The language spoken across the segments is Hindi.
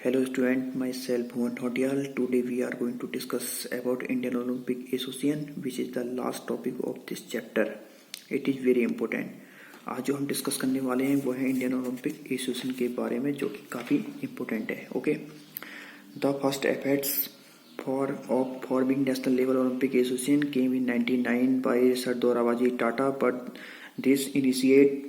Hello student, myself Bhuvan Thotial. Today we are going to discuss about Indian Olympic Association, which is the last topic of this chapter. It is very important. आज जो हम डिस्कस करने वाले हैं वो है इंडियन ओलंपिक एसोसिएशन के बारे में, जो कि काफ़ी इम्पोर्टेंट है. Okay, the first efforts of forming national level Olympic Association came in 1909 by Sir Dorabaji Tata, but this initiate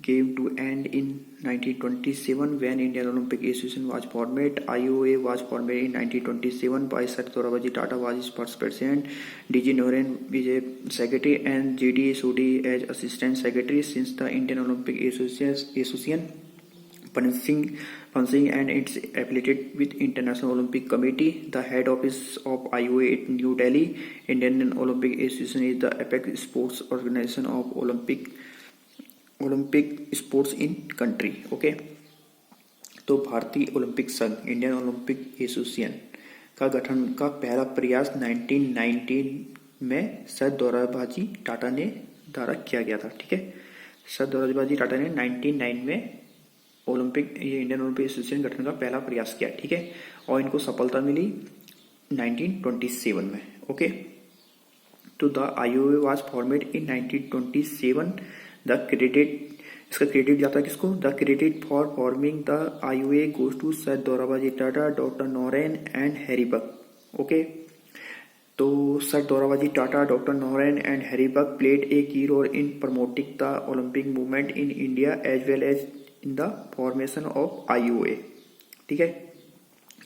came to end in 1927 when Indian Olympic Association was formed. IOA was formed in 1927 by Sir Dorabaji Tata was its first president, D.G. Noren is a secretary, and G.D. Sodhi as assistant secretary. Since the Indian Olympic Association functioning and it's affiliated with International Olympic Committee, the head office of IOA at New Delhi. Indian Olympic Association is the apex sports organization of Olympic sports in country. Okay, तो भारतीय ओलंपिक संघ इंडियन ओलंपिक एसोसिएशन का गठन का पहला प्रयास 1919 में सर दोराबजी टाटा ने द्वारा किया गया था. ठीक है, सर दोराबजी टाटा ने 1909 में इंडियन ओलंपिक एसोसिएशन गठन का पहला प्रयास किया. ठीक है, और इनको सफलता मिली 1927 में. ओके, तो the IOA was formed in 1927. इसका क्रेडिट जाता है किसको? The credit for forming the IOA goes to sir Dorabji Tata, doctor Noren and Harry Buck. Okay, तो sir Dorabji Tata, doctor Noren and Harry Buck played a key role in promoting the Olympic movement in India as well as in the formation of IOA. ठीक है,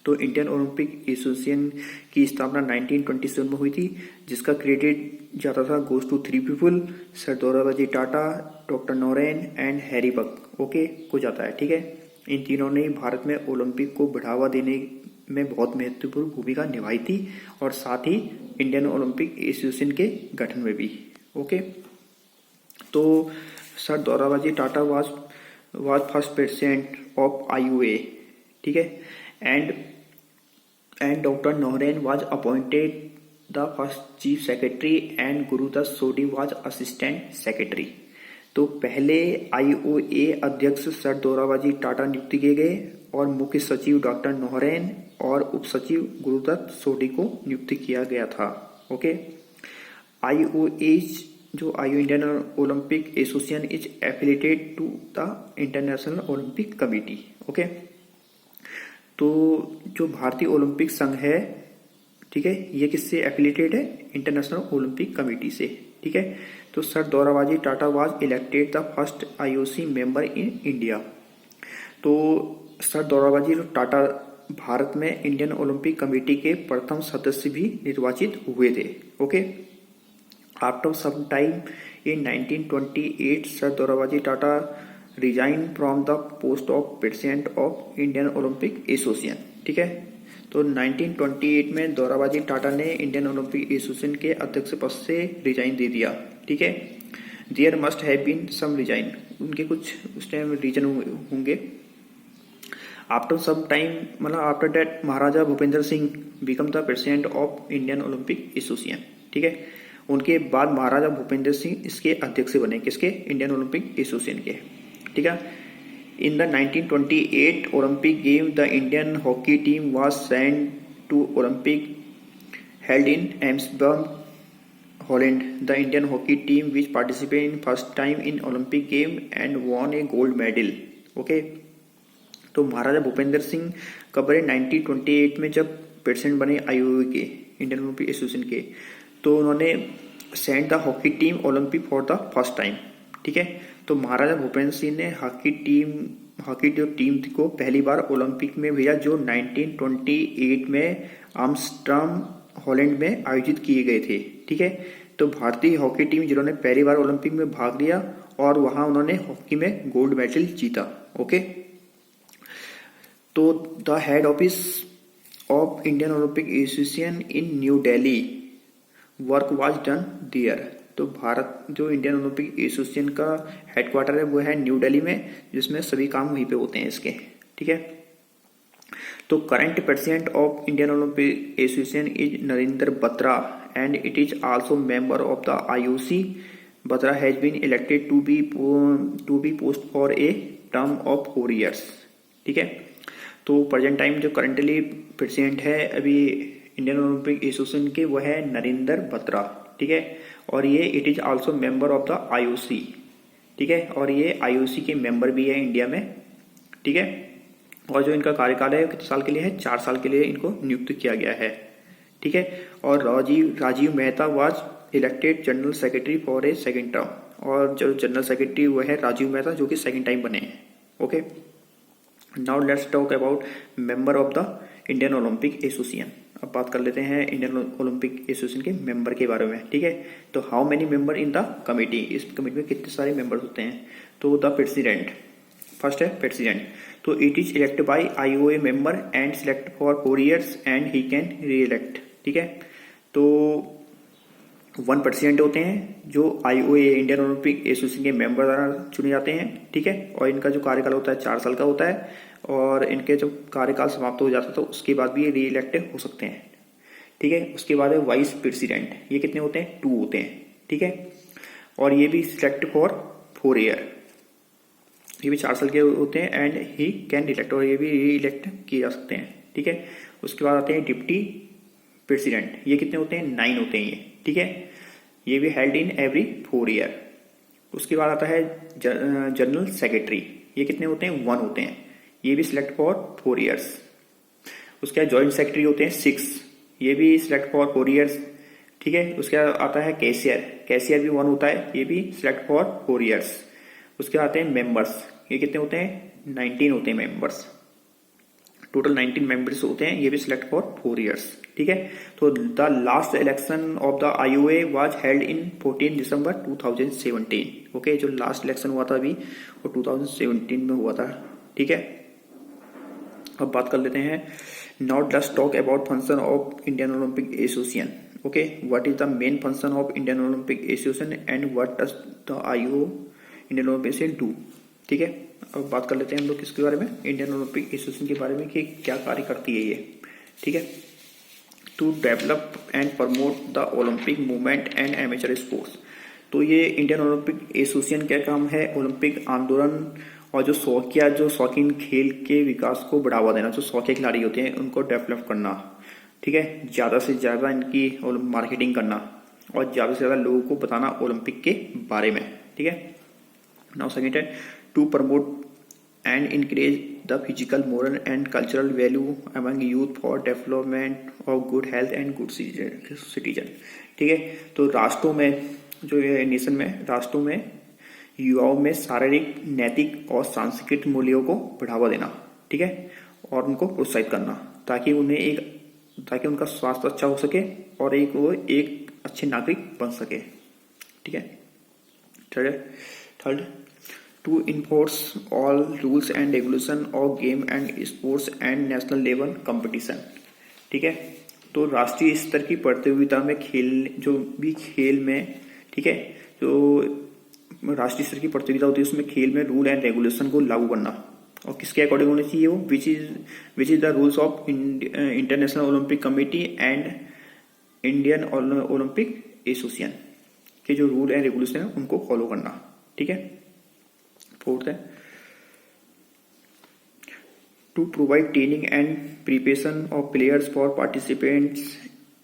तो इंडियन ओलंपिक एसोसिएशन की स्थापना 1927 में हुई थी, जिसका क्रेडिट जाता था goes to 3 people, sir Dorabji Tata, doctor Noren and Harry Buck. Okay, को जाता है. ठीक है, इन तीनों ने भारत में ओलंपिक को बढ़ावा देने में बहुत महत्वपूर्ण भूमिका निभाई थी, और साथ ही इंडियन ओलंपिक एसोसिएशन के गठन में भी. ओके, तो sir Dorabji Tata was first president of IOA. ठीक है, and Dr. Noren was appointed the first chief secretary and Gurudas Sodhi was assistant secretary. तो पहले IOA अध्यक्ष सर दोराबजी टाटा नियुक्त किए गए और मुख्य सचिव डॉक्टर नोरेन और उप सचिव गुरुदत्त सोडी को नियुक्त किया गया था. ओके, IOA जो Indian Olympic Association is affiliated to the International Olympic Committee. Okay, तो जो भारतीय ओलंपिक संघ है, ठीक है, ये किससे एफिलिएटेड है? इंटरनेशनल ओलंपिक कमेटी से. ठीक है, तो sir Dorabji Tata was elected the first IOC member in India. तो सर दोराबजी टाटा भारत में इंडियन ओलंपिक कमेटी के प्रथम सदस्य भी निर्वाचित हुए थे. Okay, after some time in 1928 sir Dorabji Tata resign from the post of president of Indian Olympic Association. ठीक है, तो 1928 में दोराबजी टाटा ने इंडियन ओलंपिक एसोसिएशन के अध्यक्ष पद से रिजाइन दे दिया. ठीक है, there must have been some resign, उनके कुछ उस टाइम रीजन होंगे. आफ्टर सम टाइम, मतलब after that Maharaja Bhupendra Singh become the president of Indian Olympic Association. ठीक है, उनके बाद महाराजा भूपेंद्र सिंह इसके अध्यक्ष बने, किसके? इंडियन ओलंपिक एसोसिएशन के. ठीक है, in the 1928 Olympic game the Indian hockey team was sent to Olympic held in Amsterdam, Holland. The Indian hockey team which participate in first time in Olympic game and won a gold medal. Okay, तो महाराजा भूपेंद्र सिंह कब बने? 1928 में जब प्रेसिडेंट बने IOA के, इंडियन ओलंपिक एसोसिएशन के, तो उन्होंने sent the hockey team Olympic for the first time. ठीक है, तो महाराजा भूपेंद्र सिंह ने हॉकी जो टीम को पहली बार ओलंपिक में भेजा, जो 1928 में आम्स्टर्डम, हॉलैंड में आयोजित किए गए थे. ठीक है, तो भारतीय हॉकी टीम जिन्होंने पहली बार ओलंपिक में भाग लिया और वहां उन्होंने हॉकी में गोल्ड मेडल जीता. ओके, तो the head office of Indian Olympic Association in New Delhi, work was done there. तो भारत जो इंडियन ओलंपिक एसोसिएशन का हेडक्वार्टर है वो है न्यू दिल्ली में, जिसमें सभी काम वहीं पे होते हैं इसके. ठीक है, तो current president of Indian Olympic Association is Narendra Batra and it is also member of the IOC. Batra has been elected to be post for a term of 4 years. ठीक है, तो प्रेजेंट टाइम जो करंटली प्रेसिडेंट है अभी इंडियन ओलंपिक एसोसिएशन के वो है नरेंद्र बत्रा, ठीक है। और ये it is also member of the IOC, ठीक है। और ये आईओसी के मेंबर भी है इंडिया में, ठीक है। और जो इनका कार्यकाल है कितने साल के लिए है, 4 साल के लिए इनको नियुक्त किया गया है, ठीक है। और Rajiv Mehta was elected general secretary for a second term, और जो जनरल सेक्रेटरी वो है राजीव मेहता जो कि सेकेंड टाइम बने हैं, okay. Now let's talk about member of the Indian Olympic association. अब बात कर लेते हैं इंडियन ओलंपिक एसोसिएशन के मेंबर के बारे में, ठीक है। तो how many member in the committee, इस कमिटी में कितने सारे मेंबर्स होते हैं। तो द प्रेसिडेंट, फर्स्ट है प्रेसिडेंट, तो it is elected by IOA member and select for 4 years and he can री इलेक्ट, ठीक है। तो 1 प्रेसिडेंट होते हैं जो आईओए इंडियन ओलंपिक एसोसिएशन के मेंबर द्वारा चुने जाते हैं, ठीक है। और इनका जो कार्यकाल होता है 4 साल का होता है, और इनके जब कार्यकाल समाप्त हो जाता है तो उसके बाद भी ये री इलेक्ट हो सकते हैं, ठीक है। उसके बाद है वाइस प्रेसिडेंट, ये कितने होते हैं, 2 होते हैं, ठीक है। और ये भी सिलेक्ट फॉर 4 year, ये भी 4 साल के होते हैं एंड ही कैन इलेक्ट, और ये भी री इलेक्ट किए जा सकते हैं, ठीक है। उसके बाद आते हैं डिप्टी प्रेसिडेंट, ये कितने होते हैं, 9 होते हैं ये, ठीक है। ये भी हेल्ड इन एवरी 4 year। उसके बाद आता है जनरल सेक्रेटरी, ये कितने होते हैं, 1 होते हैं, ये भी सिलेक्ट फॉर 4 years। उसके बाद जॉइंट सेक्रेटरी होते हैं 6, ये भी सिलेक्ट फॉर 4 years, ठीक है। उसके बाद आता है कैशियर भी 1 होता है, ये भी सिलेक्ट फॉर 4 years। उसके बाद आते हैं मेंबर्स, ये कितने होते हैं, 19 होते हैं मेंबर्स, टोटल 19 मेंबर्स होते हैं, ये भी सिलेक्ट फॉर 4 years, ठीक है। तो the last election of the IOA was held in 14 December 2017, okay. जो लास्ट इलेक्शन हुआ था अभी वो 2017 में हुआ था, ठीक है। अब बात कर लेते हैं, now let's talk about function of Indian Olympic association, okay. What is the main function of Indian Olympic association and what does the IO Indian Olympic association do, ठीक है। अब बात कर लेते हैं हम लोग किसके बारे में, इंडियन ओलंपिक एसोसिएशन के बारे में कि क्या कार्य करती है ये, ठीक है। To develop and promote the Olympic movement and amateur sports, तो ये इंडियन ओलंपिक एसोसिएशन क्या काम है, ओलंपिक आंदोलन और जो शौकीन खेल के विकास को बढ़ावा देना, जो शौकीन खिलाड़ी होते हैं उनको डेवलप करना, ठीक है। ज्यादा से ज्यादा इनकी मार्केटिंग करना और ज्यादा से ज्यादा लोगों को बताना ओलंपिक के बारे में, ठीक है। नाउ सेकंड है to promote and encourage the physical, moral and cultural value among youth for development of good health and good citizen, ठीक है। तो राष्ट्रों में, जो नेशन में, राष्ट्रों में युवाओं में शारीरिक, नैतिक और सांस्कृतिक मूल्यों को बढ़ावा देना, ठीक है। और उनको प्रोत्साहित करना ताकि उनका स्वास्थ्य अच्छा हो सके और वो एक अच्छे नागरिक बन सके, ठीक है। Third to enforce all rules and regulation of game and sports and national level competition, ठीक है। तो राष्ट्रीय स्तर की प्रतियोगिता में खेल में, ठीक है, जो राष्ट्रीय स्तर की प्रतियोगिता होती है उसमें खेल में रूल एंड रेगुलेशन को लागू करना, और किसके अकॉर्डिंग होनी चाहिए वो, which is the rules of international Olympic committee and Indian Olympic association के जो रूल एंड रेगुलेशन है उनको फॉलो करना, ठीक है। फोर्थ है to provide training and preparation of players for participants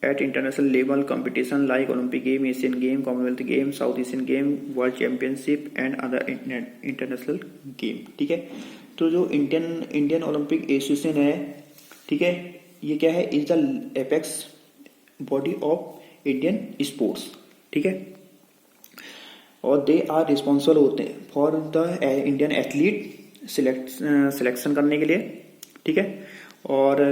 at international level competition like Olympic Game, Asian Game, Commonwealth Game, South Asian Game, World Championship and other international game, ठीक है। तो जो इंडियन ओलंपिक एसोसिएशन है, ठीक है, ये क्या है, is the apex body of Indian sports, ठीक है। और दे आर रिस्पॉन्सिबल होते हैं for the Indian athlete selection करने के लिए, ठीक है। और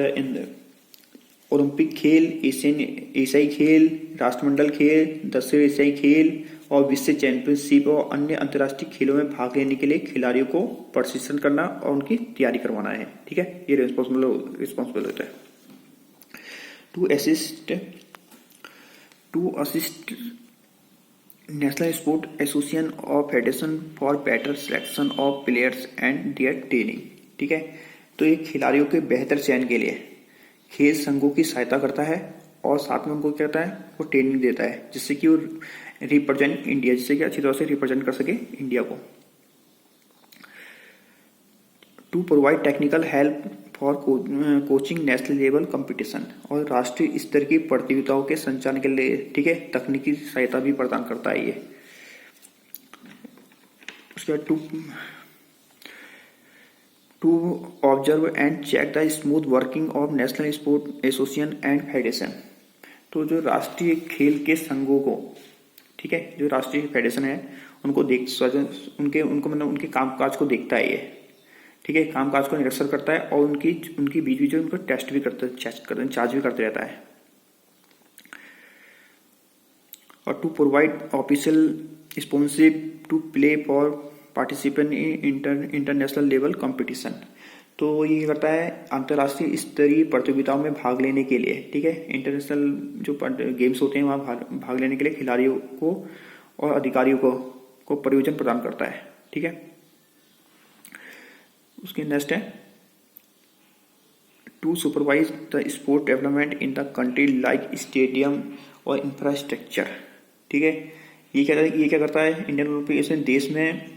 ओलंपिक खेल, एशियाई खेल, राष्ट्रमंडल खेल, 10वें एशियाई खेल और विश्व चैंपियनशिप और अन्य अंतर्राष्ट्रीय खेलों में भाग लेने के लिए खिलाड़ियों को प्रशिक्षण करना और उनकी तैयारी करवाना है, ठीक है। ये रिस्पॉन्सिबल होता है। To assist national sport association और federation for better selection of players and their training, ठीक है। तो ये खिलाड़ियों के बेहतर चयन के लिए खेल संघों की सहायता करता है और साथ में उनको क्या करता है, वो ट्रेनिंग देता है जिससे कि वो रिप्रेजेंट इंडिया, जिससे कि अच्छी तरह से रिप्रेजेंट कर सके इंडिया को। To provide technical help for coaching national level competition, और राष्ट्रीय स्तर की प्रतियोगिताओं के संचालन के लिए, ठीक है, तकनीकी सहायता भी प्रदान करता है ये। उसके बाद to observe and check the smooth working of national sport association and federation. तो जो राष्ट्रीय खेल के संघों को, ठीक है, जो राष्ट्रीय फेडरेशन है उनको उनके कामकाज को देखता है ये, ठीक है, कामकाज को निरीक्षण करता है और उनकी बीच बीच में उनको टेस्ट भी करता है, चार्ज भी करते रहता है। और to provide official sponsorship to play for participant in international level competition. तो ये करता है अंतर्राष्ट्रीय स्तरीय प्रतियोगिताओं में भाग लेने के लिए, ठीक है, इंटरनेशनल जो गेम्स होते हैं वहां भाग लेने के लिए खिलाड़ियों को और अधिकारियों को प्रयोजन प्रदान करता है, ठीक है। उसके नेक्स्ट है to supervise the sport development in the country like stadium और इंफ्रास्ट्रक्चर, ठीक है। ये क्या करता है इंडियन ओलंपिक एसोसिएशन देश में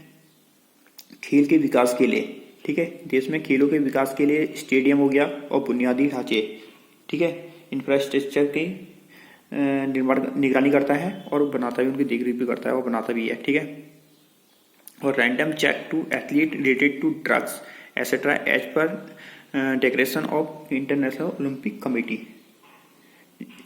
खेल के विकास के लिए, ठीक है, देश में खेलों के विकास के लिए स्टेडियम हो गया और बुनियादी ढांचे, ठीक है, इंफ्रास्ट्रक्चर की निगरानी करता है और बनाता भी, उनकी देखरेख भी करता है और बनाता भी है, ठीक है। और random check to athlete related to drugs etcetera as per declaration of international Olympic committee.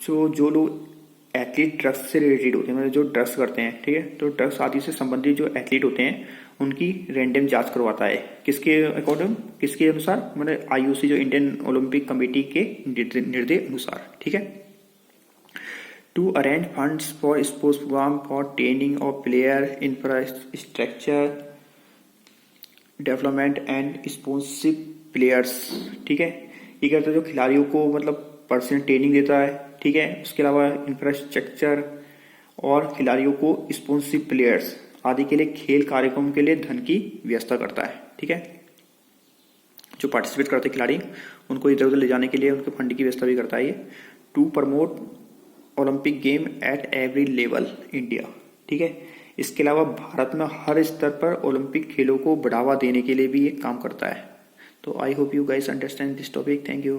जो लोग एथलीट ड्रग्स से रिलेटेड होते हैं, मतलब जो ड्रग्स करते हैं, ठीक है, तो ड्रग्स आदि से संबंधित जो एथलीट होते हैं उनकी रैंडम जांच करवाता है, किसके अकॉर्डिंग, किसके अनुसार, मतलब आईओसी जो इंडियन ओलंपिक कमेटी के निर्देश अनुसार, ठीक है। To arrange funds for sports programme for training of player infrastructure development and sponsorship players, ठीक है। ये करता है जो खिलाड़ियों को मतलब पर्सनल ट्रेनिंग देता है, ठीक है, उसके अलावा इंफ्रास्ट्रक्चर और खिलाड़ियों को स्पॉन्सरशिप प्लेयर्स आदि के लिए खेल कार्यक्रम के लिए धन की व्यवस्था करता है, ठीक है। जो पार्टिसिपेट करते खिलाड़ी उनको इधर उधर ले जाने के लिए उनके फंड की व्यवस्था भी करता है ये। To promote Olympic game at every level India, ठीक है। इसके अलावा भारत में हर स्तर पर ओलंपिक खेलों को बढ़ावा देने के लिए भी ये काम करता है। तो I hope you guys understand this topic. Thank you.